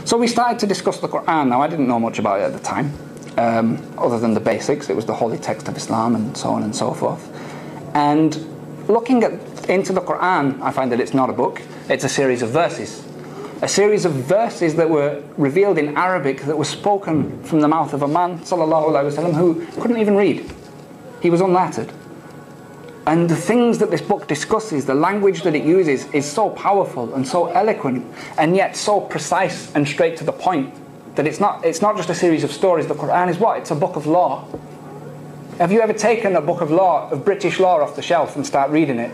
So we started to discuss the Quran. Now, I didn't know much about it at the time, other than the basics. It was the holy text of Islam and so on and so forth. And looking into the Quran, I find that it's not a book. It's a series of verses. A series of verses that were revealed in Arabic, that were spoken from the mouth of a man, sallallahu alaihi wasallam, who couldn't even read. He was unlettered. And the things that this book discusses, the language that it uses, is so powerful and so eloquent, and yet so precise and straight to the point, that it's not just a series of stories. The Quran is what? It's a book of law. Have you ever taken a book of law, of British law, off the shelf and start reading it?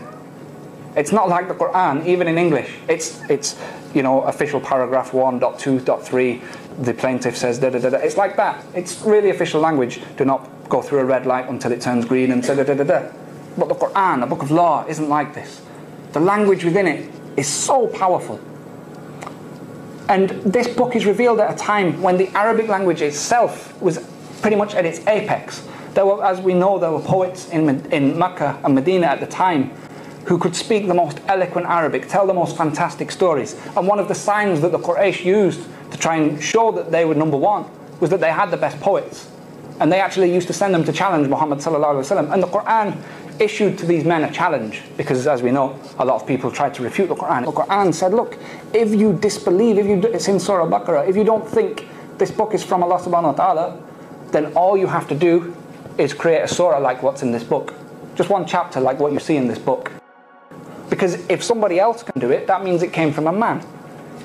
It's not like the Quran, even in English. It's you know, official paragraph 1.2.3, the plaintiff says da da da da. It's like that. It's really official language. Do not go through a red light until it turns green and da da da da da. But the Quran, a book of law, isn't like this. The language within it is so powerful. And this book is revealed at a time when the Arabic language itself was pretty much at its apex. There were, as we know, there were poets in Mecca and Medina at the time who could speak the most eloquent Arabic, tell the most fantastic stories. And one of the signs that the Quraysh used to try and show that they were number one was that they had the best poets. And they actually used to send them to challenge Muhammad sallallahu alaihi wasallam. And the Quran issued to these men a challenge, because as we know, a lot of people tried to refute the Quran. The Quran said, look, if you disbelieve, it's in Surah Baqarah, if you don't think this book is from Allah subhanahu wa ta'ala, then all you have to do is create a surah like what's in this book. Just one chapter like what you see in this book. Because if somebody else can do it, that means it came from a man.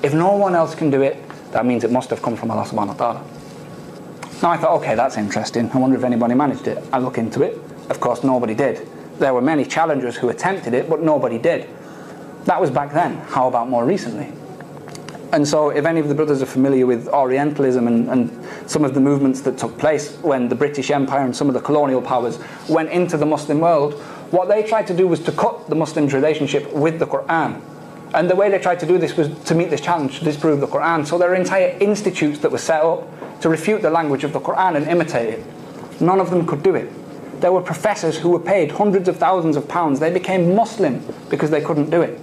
If no one else can do it, that means it must have come from Allah subhanahu wa ta'ala. Now I thought, okay, that's interesting. I wonder if anybody managed it. I look into it. Of course, nobody did. There were many challengers who attempted it, but nobody did. That was back then. How about more recently? And so if any of the brothers are familiar with Orientalism and some of the movements that took place when the British Empire and some of the colonial powers went into the Muslim world, what they tried to do was to cut the Muslims' relationship with the Quran. And the way they tried to do this was to meet this challenge, to disprove the Quran. So there are entire institutes that were set up to refute the language of the Quran and imitate it. None of them could do it. There were professors who were paid hundreds of thousands of pounds. They became Muslim because they couldn't do it.